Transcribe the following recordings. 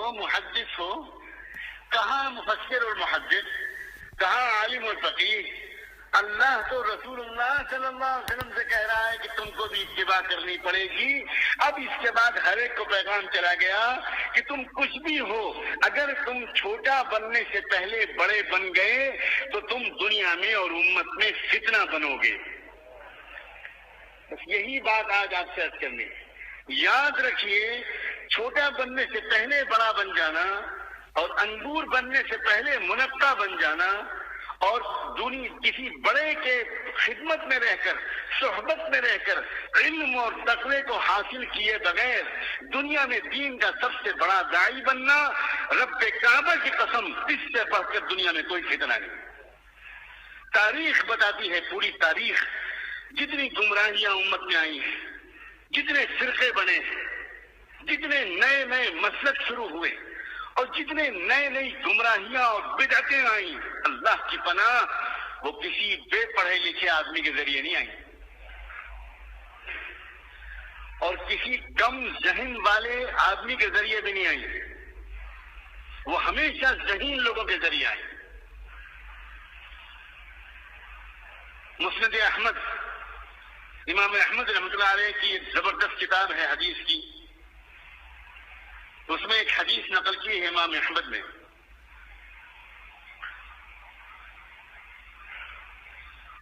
ہو، محدث ہو، کہاں مفسر اور محدث، کہاں عالم اور فقیہ؟ اللہ تو رسول اللہ صلی اللہ علیہ وسلم سے کہہ رہا ہے کہ تم کو بھی اتباع کرنی پڑے گی۔ اب اس کے بعد ہر ایک کو پیغام چلا گیا کہ تم کچھ بھی ہو، اگر تم چھوٹا بننے سے پہلے بڑے بن گئے تو تم دنیا میں اور امت میں فتنہ بنو گے۔ بس یہی بات آج آپ سے عرض کرنی ہے۔ یاد رکھیے، چھوٹا بننے سے پہلے بڑا بن جانا اور انگور بننے سے پہلے منقع بن جانا اور کسی بڑے کے خدمت میں رہ کر، صحبت میں رہ کر علم اور تقوی کو حاصل کیے بغیر دنیا میں دین کا سب سے بڑا داعی بننا، رب کعبہ کی قسم، اس سے بڑھ کر دنیا میں کوئی فتنہ نہیں۔ تاریخ بتاتی ہے، پوری تاریخ، جتنی گمراہیاں امت میں آئی ہیں، جتنے فرقے بنے ہیں، جتنے نئے نئے مسلک شروع ہوئے اور جتنے نئے نئی گمراہیاں اور بدعتیں آئیں، اللہ کی پناہ وہ کسی بے پڑھے لکھے آدمی کے ذریعے نہیں آئیں اور کسی کم ذہن والے آدمی کے ذریعے بھی نہیں آئیں، وہ ہمیشہ ذہین لوگوں کے ذریعے آئیں۔ مسند احمد، امام احمد رحمۃ اللہ علیہ کی ایک زبردست کتاب ہے حدیث کی، اس میں ایک حدیث نقل کی ہے امام احمد نے،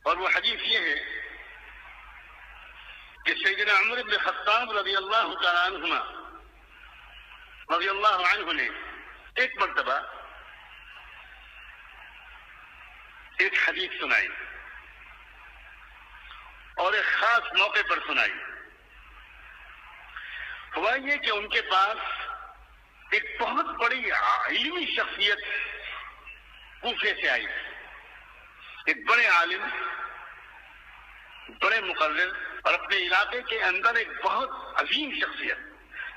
اور وہ حدیث یہ ہے کہ سیدنا عمر بن خطاب رضی اللہ تعالیٰ عنہ نے ایک مرتبہ ایک حدیث سنائی اور ایک خاص موقع پر سنائی۔ ہوا یہ کہ ان کے پاس ایک بہت بڑی علمی شخصیت کوفے سے آئی، ایک بڑے عالم، بڑے مقرر اور اپنے علاقے کے اندر ایک بہت عظیم شخصیت،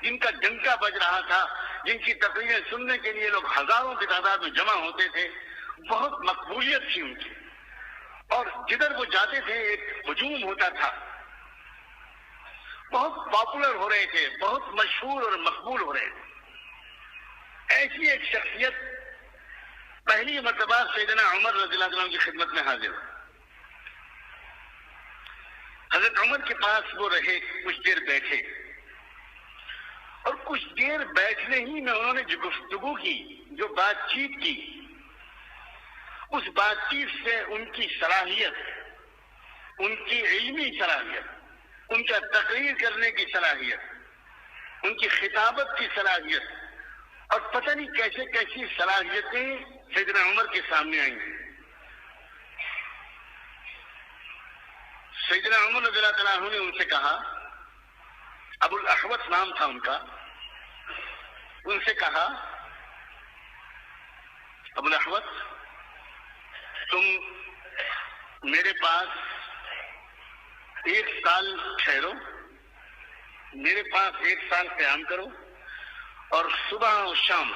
جن کا ڈنکا بج رہا تھا، جن کی تقریریں سننے کے لیے لوگ ہزاروں کی تعداد میں جمع ہوتے تھے، بہت مقبولیت تھی ان کی، اور جدھر وہ جاتے تھے ایک ہجوم ہوتا تھا، بہت پاپولر ہو رہے تھے، بہت مشہور اور مقبول ہو رہے تھے۔ ایسی ایک شخصیت پہلی مرتبہ سیدنا عمر رضی اللہ عنہ کی خدمت میں حاضر ہو۔ حضرت عمر کے پاس وہ رہے، کچھ دیر بیٹھے، اور کچھ دیر بیٹھنے ہی میں انہوں نے جو گفتگو کی، جو بات چیت کی، اس بات چیت سے ان کی صلاحیت، ان کی علمی صلاحیت، ان کا تقریر کرنے کی صلاحیت، ان کی خطابت کی صلاحیت اور پتہ نہیں کیسے کیسی صلاحیتیں سیدنا عمر کے سامنے آئیں۔ سیدنا عمر رضی اللہ تعالیٰ عنہ نے ان سے کہا، ابو الاحوص نام تھا ان کا، ان سے کہا، ابو الاحوص، تم میرے پاس ایک سال ٹھہرو، میرے پاس ایک سال قیام کرو، اور صبح اور شام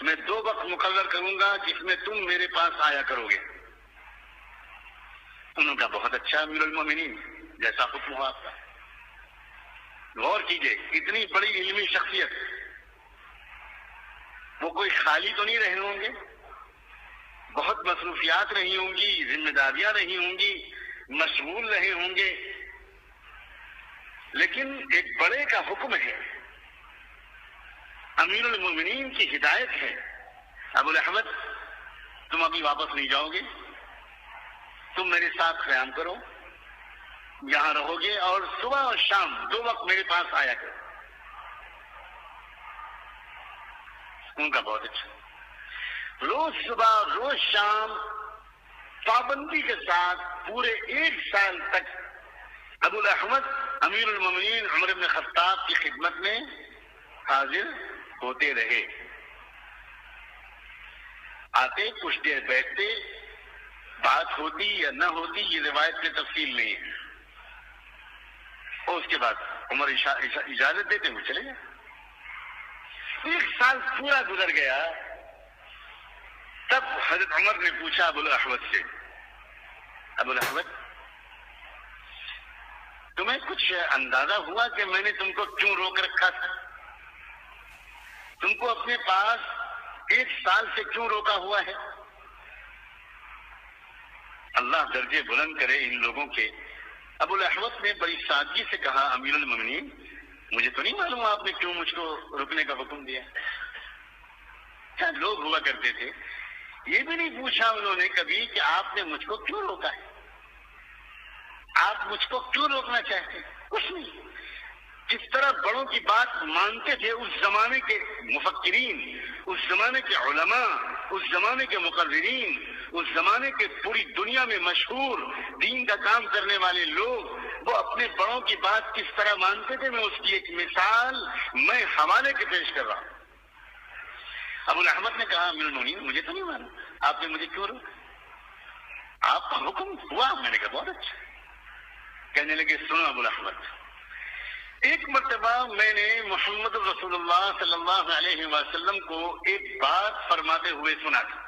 میں 2 وقت مقرر کروں گا جس میں تم میرے پاس آیا کرو گے۔ انہوں کا بہت اچھا امیر المومنین، جیسا حکم ہو آپ کا۔ غور کیجئے، اتنی بڑی علمی شخصیت، وہ کوئی خالی تو نہیں رہے ہوں گے، بہت مصروفیات رہی ہوں گی، ذمہ داریاں رہی ہوں گی، مشغول رہے ہوں گے، لیکن ایک بڑے کا حکم ہے، امیر المومنین کی ہدایت ہے، ابو الاحوص تم ابھی واپس نہیں جاؤ گے، تم میرے ساتھ قیام کرو، یہاں رہو گے اور صبح اور شام 2 وقت میرے پاس آیا کرو۔ ان کا بہت اچھا، روز صبح روز شام پابندی کے ساتھ پورے 1 سال تک ابو الاحوص امیر المومنین عمر بن خطاب کی خدمت میں حاضر ہوتے رہے۔ آتے، کچھ دیر بیٹھتے، بات ہوتی یا نہ ہوتی یہ روایت میں تفصیل نہیں ہے، اور اس کے بعد عمر اجازت دیتے ہوئے چلے گئے۔ 1 سال پورا گزر گیا، تب حضرت عمر نے پوچھا ابو الاحوص سے، ابو الاحوص تمہیں کچھ اندازہ ہوا کہ میں نے تم کو کیوں روک رکھا تھا؟ تم کو اپنے پاس 1 سال سے کیوں روکا ہوا ہے؟ اللہ درجے بلند کرے ان لوگوں کے۔ ابو الاحوص نے بڑی سادگی سے کہا امیر المومنین مجھے تو نہیں معلوم آپ نے کیوں مجھ کو رکنے کا حکم دیا۔ کیا لوگ ہوا کرتے تھے، یہ بھی نہیں پوچھا انہوں نے کبھی کہ آپ نے مجھ کو کیوں روکا ہے، آپ مجھ کو کیوں روکنا چاہتے ہیں، کچھ نہیں۔ جس طرح بڑوں کی بات مانتے تھے اس زمانے کے مفکرین، اس زمانے کے علماء، اس زمانے کے مقررین، اس زمانے کے پوری دنیا میں مشہور دین کا کام کرنے والے لوگ، وہ اپنے بڑوں کی بات کس طرح مانتے تھے، میں اس کی ایک مثال میں حوالے کے پیش کر رہا ہوں۔ ابو الاحوص نے کہا امیر المومنین مجھے تو نہیں معلوم آپ نے مجھے کیوں روکا، آپ کا حکم ہوا۔ میں نے کہا بہت اچھا۔ کہنے لگے سنو ابو الاحوص، ایک مرتبہ میں نے محمد رسول اللہ صلی اللہ علیہ وسلم کو ایک بات فرماتے ہوئے سنا تھا،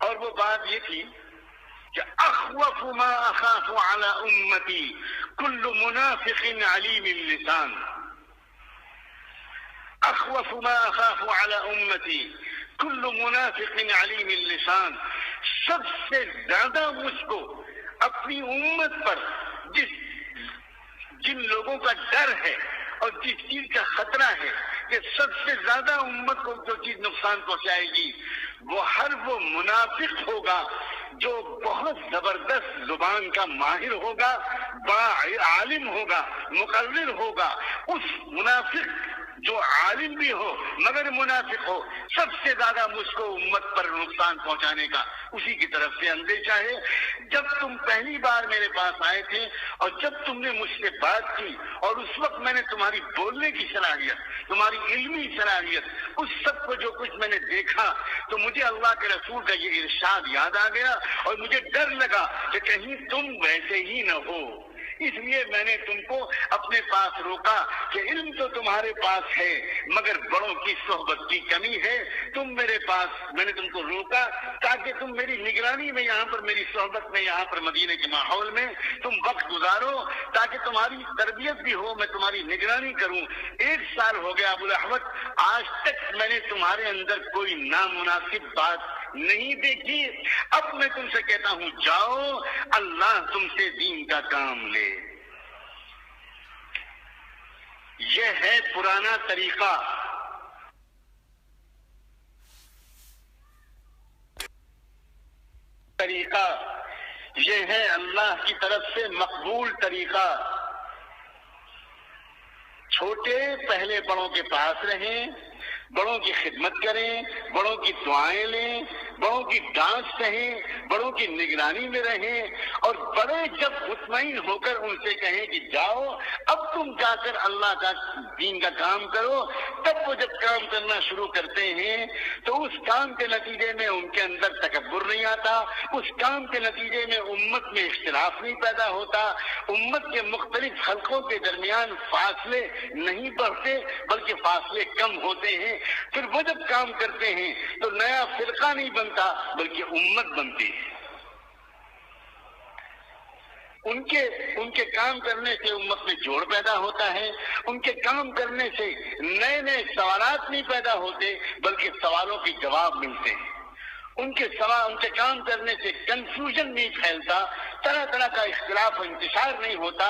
اور وہ بات یہ تھی کہ اخوف ما اخاف على امتی کل منافق علیم اللسان، اخوف ما اخاف على امتی کل منافق علیم اللسان، سب سے زیادہ مجھ کو اپنی امت پر جن لوگوں کا ڈر ہے اور جس چیز کا خطرہ ہے کہ سب سے زیادہ امت کو جو چیز نقصان پہنچائے گی وہ منافق ہوگا جو بہت زبردست زبان کا ماہر ہوگا، بڑا عالم ہوگا، مقرر ہوگا۔ اس منافق جو عالم بھی ہو مگر منافق ہو، سب سے زیادہ مجھ کو امت پر نقصان پہنچانے کا اسی کی طرف سے اندیشہ ہے۔ جب تم پہلی بار میرے پاس آئے تھے اور جب تم نے مجھ سے بات کی اور اس وقت میں نے تمہاری بولنے کی صلاحیت، تمہاری علمی صلاحیت، اس سب کو جو کچھ میں نے دیکھا تو مجھے اللہ کے رسول کا یہ ارشاد یاد آ گیا اور مجھے ڈر لگا کہ کہیں تم ویسے ہی نہ ہو، اس لیے میں نے تم کو اپنے پاس روکا کہ علم تو تمہارے پاس ہے مگر بڑوں کی صحبت کی کمی ہے۔ میں نے تم کو روکا تاکہ تم میری نگرانی میں یہاں پر، میری صحبت میں یہاں پر مدینے کے ماحول میں تم وقت گزارو تاکہ تمہاری تربیت بھی ہو، میں تمہاری نگرانی کروں۔ 1 سال ہو گیا ابو الاحوص، آج تک میں نے تمہارے اندر کوئی نامناسب بات نہیں دیکھی۔ اب میں تم سے کہتا ہوں جاؤ، اللہ تم سے دین کا کام لے۔ یہ ہے پرانا طریقہ، یہ ہے اللہ کی طرف سے مقبول طریقہ۔ چھوٹے پہلے بڑوں کے پاس رہیں، بڑوں کی خدمت کریں، بڑوں کی دعائیں لیں، بڑوں کی ڈانٹ سہیں، بڑوں کی نگرانی میں رہیں، اور بڑے جب مطمئن ہو کر ان سے کہیں کہ جاؤ اب تم جا کر اللہ کا دین کا کام کرو، تب وہ جب کام کرنا شروع کرتے ہیں تو اس کام کے نتیجے میں ان کے اندر تکبر نہیں آتا، اس کام کے نتیجے میں امت میں اختلاف نہیں پیدا ہوتا، امت کے مختلف حلقوں کے درمیان فاصلے نہیں بڑھتے بلکہ فاصلے کم ہوتے ہیں۔ پھر وہ جب کام کرتے ہیں تو نیا فرقہ نہیں بنتا بلکہ امت بنتی ہے۔ ان کے کام کرنے سے امت میں جوڑ پیدا ہوتا ہے، ان کے کام کرنے سے نئے نئے سوالات نہیں پیدا ہوتے بلکہ سوالوں کے جواب ملتے ہیں، ان کے کام کرنے سے کنفیوژن نہیں پھیلتا، طرح طرح کا اختلاف و انتشار نہیں ہوتا۔